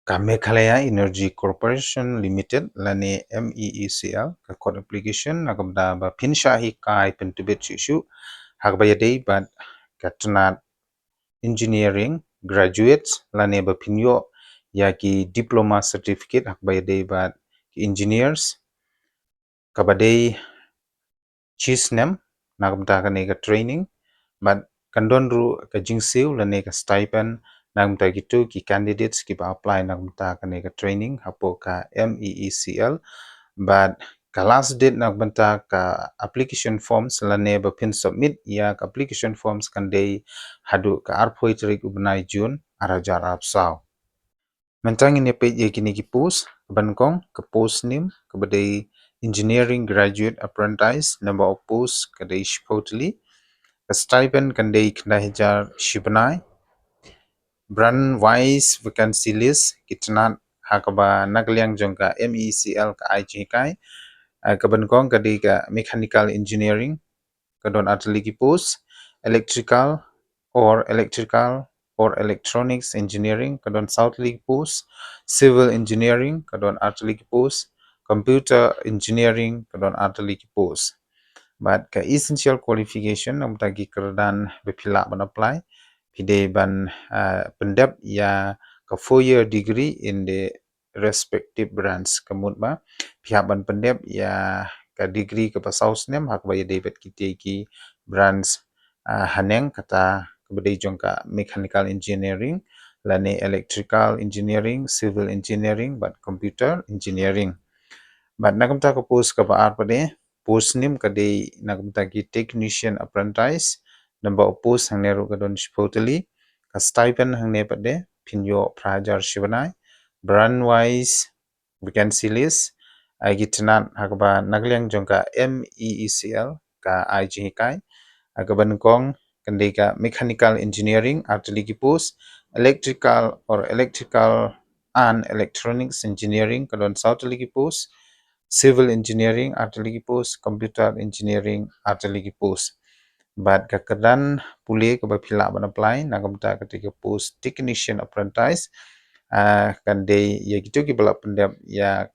ka Meghalaya Energy Corporation Limited lani MEECL ka code application nagamda ba pinsha hi kai pentubet shishu hagbaya day bad katnat engineering graduates lani ba pinyo yaki diploma certificate hagbaya day bad engineers kabadai chisnem nagamda ka nega training but kandonru ka jingsiu lani ka stipend nagmta gitu ki candidates ki ba apply nagmta ka nega training hapo ka MEECL but ka last date nagbanta ka application forms lani ba pin submit ya ka application forms kandai hadu ka arpoi tarik ubnai June arajar apsaw mentang ini page ye kini ki post bankong ka post nim ka badai engineering graduate apprentice number of post kadai shpotli stipend kandai kna hijar shibnai brand wise vacancy list kitnat hakaba nagliang jongka MECL ka IG kai kaban kong kadi ka mechanical engineering kadon atligi post electrical or electronics engineering kadon south league post civil engineering kadon atligi post computer engineering kadon atligi post but ka essential qualification am tagi kerdan bepila ban apply pide ban pendap ya ka 4-year degree in the respective brands kamut ba pihak ban pendap ya ka degree ka pasaus nem hak ba dapat kita ki brands haneng kata kebedai jong ka mechanical engineering lani electrical engineering civil engineering but computer engineering but nakamta ko post ka ba pade post nim kadi nakamta ki technician apprentice number of post hangne ro kadon shpotali ka stipend hangne pade pinyo prajar shibanai brand wise vacancy list agitnan hakba nagliang jongka MEECL ka IG kai agaban kong kandika mechanical engineering artiligi post electrical and electronics engineering kadon south post civil engineering artiligi post computer engineering artiligi post but kakadan pulih ke bapila ban apply nagamta ketika post technician apprentice kan day ya gitu ki bala pendap ya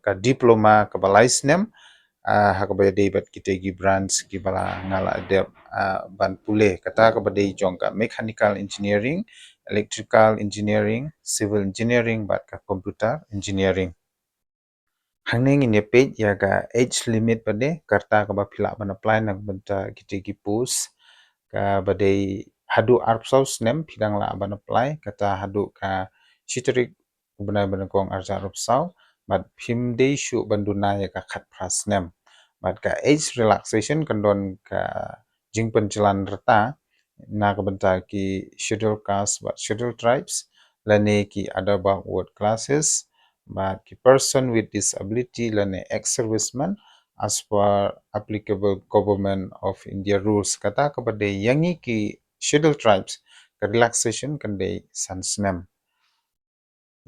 ka diploma ka balais nem hakabaya day bat kita gi brands ki bala ngala dep ban pulih kata ka badai jong ka mechanical engineering electrical engineering civil engineering bat ka computer engineering hangning in page ya ka age limit pade karta ka bapila ban apply nagbanta kita gi post ka badai hadu arpsaus nem pidang la ban apply kata hadu ka chitrik benai benakong arja arpsau but pimdei shu banduna ya ka khat pras nem but ka age relaxation kandon ka jingpen jalan reta na ka benta ki schedule caste but schedule tribes lane ki ada backward classes but ki person with disability lane ex-serviceman as per applicable government of India rules kata kepada yangi ki schedule tribes ka relaxation kandai sansnem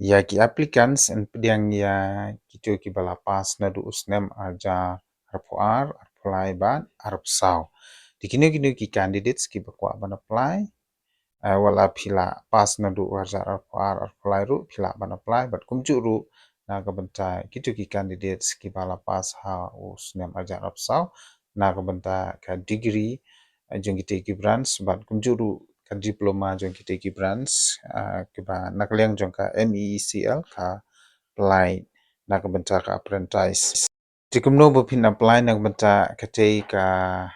ya ki applicants and pediang ya kitu ki balapas na du usnem aja arpuar apply ban arpsau dikini kini ki candidates ki bakwa ban apply wala phila pas na du aja arpuar apply ru phila ban apply but kumju ru na ka benta kitu ki candidates ki balapas ha usnem aja arpsau na ka benta ka degree jeng kita ki branch but kumju ru ka diploma jong kita ki branch ke ba nakliang jong ka MEECL ka apply na ka benta ka apprentice tikumno bapin apply na benta kate ka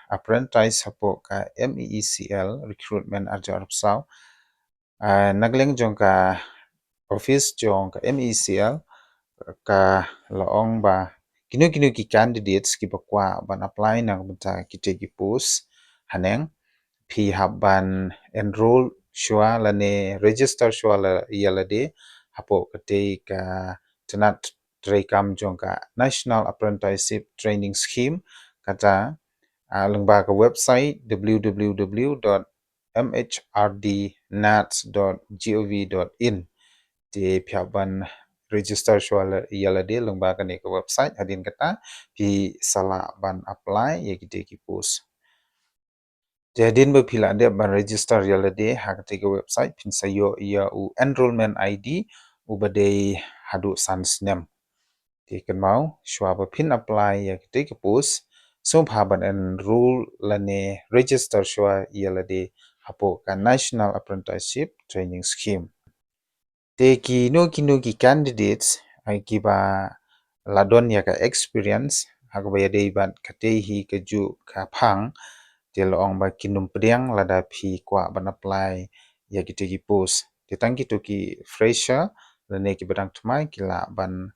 apprentice hapo ka MEECL recruitment arja arpsau nakliang jong ka office jong ka MEECL ka laong ba kinu ki candidates ki bakwa ban apply na benta kita ki post haneng phi habban enroll shwa lane register shwa la yalade hapo kate ka tenat trekam jongka National Apprenticeship Training Scheme kata lengba ka website www.mhrdnats.gov.in di pihakban register shwa yalade lengba ka ne ka website hadin kata pi sala ban apply ya ki post Jadin bapila dia ban register yalade hak tiga website pinsayo ia enrollment ID ubadei hadu sans nem. Ti kan mau shwa ba phin apply ya kite ke post so phaban enroll lane register shwa yalade hapo ka National Apprenticeship Training Scheme. Te kino ki candidates ay kiba ladon ya ka experience hagba ya dei ban kate hi ke ju ka phang te loong ba kinum priang lada phi kwa ban apply ya kite ki post te tang ki to ki fresher lane ki badang thmai ki la ban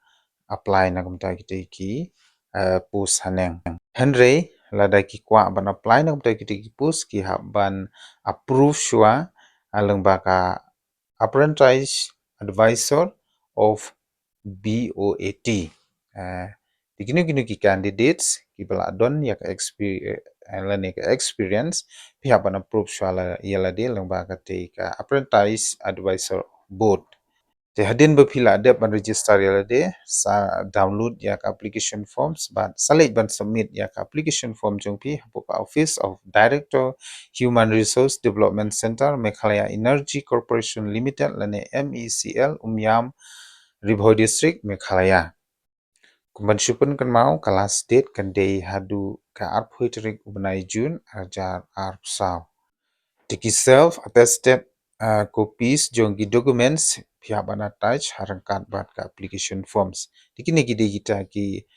apply na kumta kite ki post haneng henry lada ki kwa ban apply na kumta kite ki post ki ha ban approve shwa aleng ba ka apprentice advisor of BOAT. Digini ki candidates ki bala don ya ka experience pihak ban approve shwala yala de lang ba ka te ka apprentice advisor board. Te hadin ba phila de ban register yala de sa download ya ka application forms ban salej ban submit ya ka application form jong pi hapo ka Office of Director Human Resource Development Center Meghalaya Energy Corporation Limited lane MECL Umyam Ribhoi District Meghalaya. Kumban syupun kan mau kelas date kan day hadu ka arphui terik ubnai Jun arjar arpsaw. Tiki self attested copies jonggi documents pihak ban attach harangkat bat ka application forms. Tiki ni gide kita ki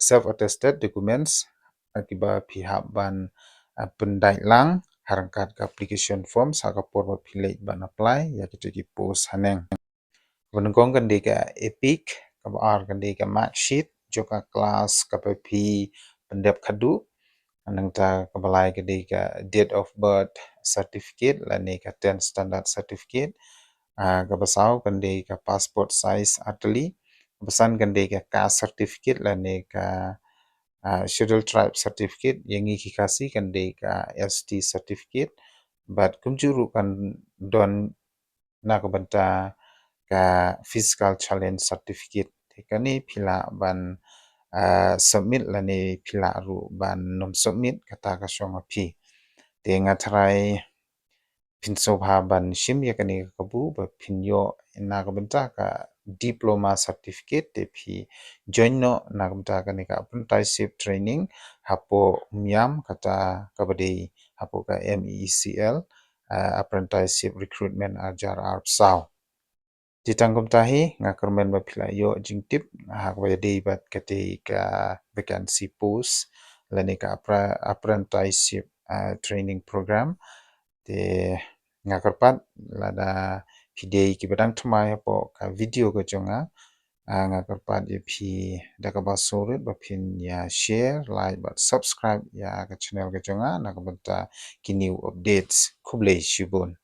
self attested documents akiba pihak ban pendai lang harangkat ka application forms hakapur ba pilih ban apply ya kita ki post haneng. Benengkong kan di ka epic kabar kan di ka mark sheet joka kelas KPP pendep kadu anang ta kabalai ka di ka date of birth certificate lani ka 10 standard certificate kabasau kan di ka passport size atli pesan kan di ka caste certificate lani ka scheduled tribe certificate yang kasih kan di ka ST certificate but kumjuru kan don na ka banta ka physical challenge certificate kani pila ban submit lani pila ru ban non submit kata ka shong api te ngatrai pinso ban shim ya kani kabu ba pinyo na ka banta ka diploma certificate te phi join no na ka banta kani ka apprenticeship training hapo myam kata kabadi hapo ka MECL apprenticeship recruitment ajar arpsau ditangkum tahi ngakermen ba phila yo jingtip hak ba dei bat kate ka vacancy post lani ka apprenticeship training program te ngakerpat lada pidei ki badang thmai po ka video ko jonga ngakerpat ye phi daka ba sorut ba phin ya share like ba subscribe ya ka channel ko jonga na ka banta ki new updates khublei shibun